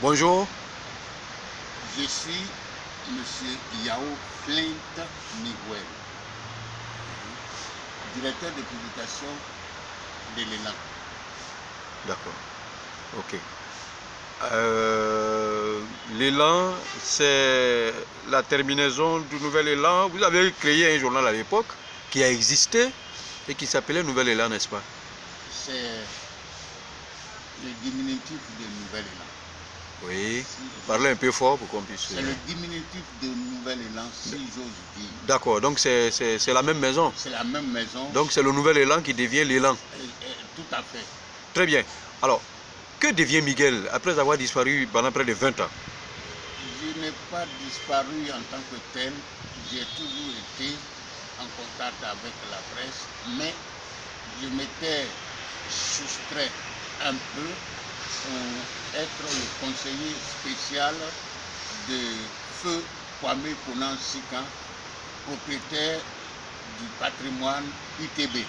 Bonjour. Je suis M. Yao Flint Miguel, directeur de publication de l'Élan. D'accord. Ok. L'Élan, c'est la terminaison du Nouvel Élan. Vous avez créé un journal à l'époque qui a existé et qui s'appelait Nouvel Élan, n'est-ce pas? C'est le diminutif de Nouvel Élan. Oui. Parlez un peu fort pour qu'on puisse... C'est le diminutif de Nouvel Élan, si j'ose dire. D'accord, donc c'est la même maison. C'est la même maison. Donc c'est le Nouvel Élan qui devient l'Élan. Tout à fait. Très bien. Alors, que devient Miguel après avoir disparu pendant près de 20 ans? Je n'ai pas disparu en tant que tel. J'ai toujours été en contact avec la presse, mais je m'étais soustrait un peu pour être le conseiller spécial de Feu Kwame Konan Sika, propriétaire du patrimoine UTB.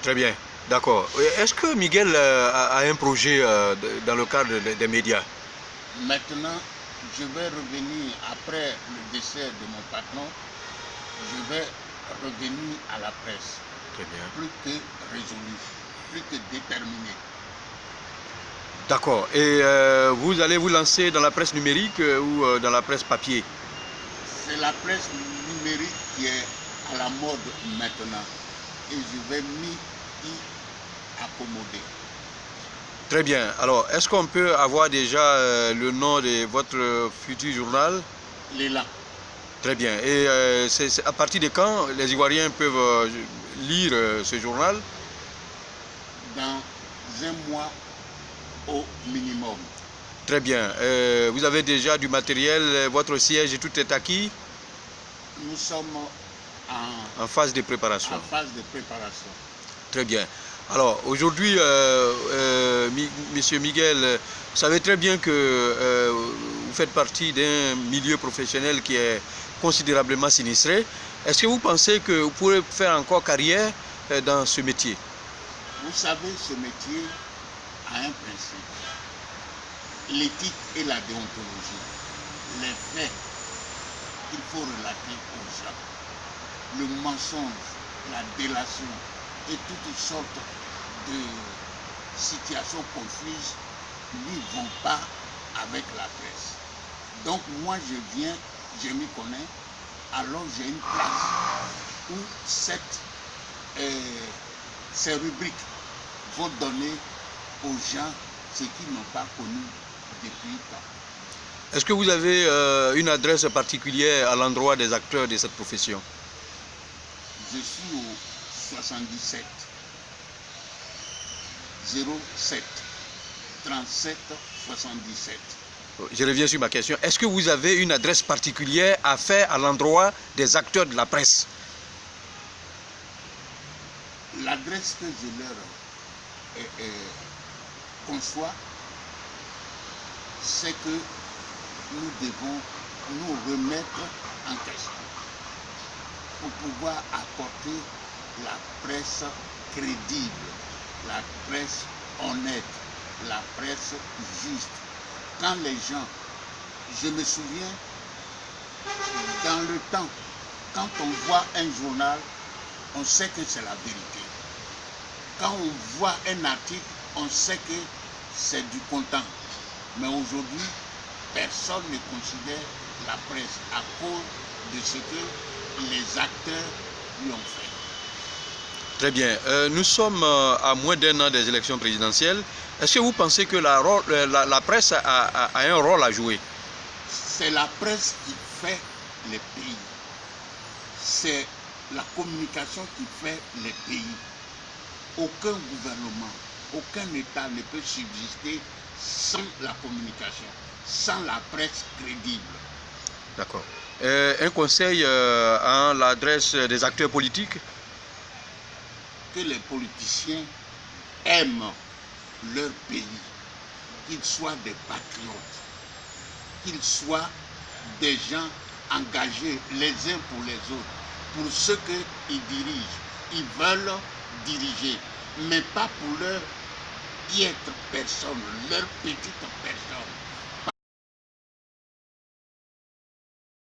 Très bien, d'accord. Est-ce que Miguel a un projet dans le cadre des médias? Maintenant, je vais revenir après le décès de mon patron, je vais revenir à la presse. Très bien. Plus que résolu, plus que déterminé. D'accord. Et vous allez vous lancer dans la presse numérique ou dans la presse papier? C'est la presse numérique qui est à la mode maintenant. Et je vais m'y accommoder. Très bien. Alors, est-ce qu'on peut avoir déjà le nom de votre futur journal? L'Élan. Très bien. Et c'est à partir de quand les Ivoiriens peuvent lire ce journal? Dans un mois au minimum. Très bien. Vous avez déjà du matériel, votre siège, tout est acquis? Nous sommes en phase de préparation. En phase de préparation. Très bien. Alors, aujourd'hui, Monsieur Miguel, vous savez très bien que vous faites partie d'un milieu professionnel qui est considérablement sinistré. Est-ce que vous pensez que vous pourrez faire encore carrière dans ce métier? Vous savez, ce métier a un principe. L'éthique et la déontologie. Les faits qu'il faut relater aux gens. Le mensonge, la délation et toutes sortes de situations confuses n'y vont pas avec la presse. Donc moi je viens, je m'y connais, alors j'ai une place où ces rubriques vont donner aux gens ce qu'ils n'ont pas connu depuis temps. Est-ce que vous avez une adresse particulière à l'endroit des acteurs de cette profession? Je suis au 77 07 37 77. Je reviens sur ma question. Est-ce que vous avez une adresse particulière à faire à l'endroit des acteurs de la presse? L'adresse que je leur conçois, c'est que nous devons nous remettre en question pour pouvoir apporter la presse crédible, la presse honnête, la presse juste. Quand les gens, je me souviens, dans le temps, quand on voit un journal, on sait que c'est la vérité. Quand on voit un article, on sait que c'est du content. Mais aujourd'hui, personne ne considère la presse à cause de ce que les acteurs lui ont fait. Très bien. Nous sommes à moins d'un an des élections présidentielles. Est-ce que vous pensez que la presse a un rôle à jouer? C'est la presse qui fait les pays. C'est la communication qui fait les pays. Aucun gouvernement, aucun État ne peut subsister sans la communication, sans la presse crédible. D'accord. Un conseil à l'adresse des acteurs politiques? Que les politiciens aiment leur pays, qu'ils soient des patriotes, qu'ils soient des gens engagés les uns pour les autres, pour ce qu'ils dirigent. Ils veulent diriger, mais pas pour leur piètre personne, leur petite personne,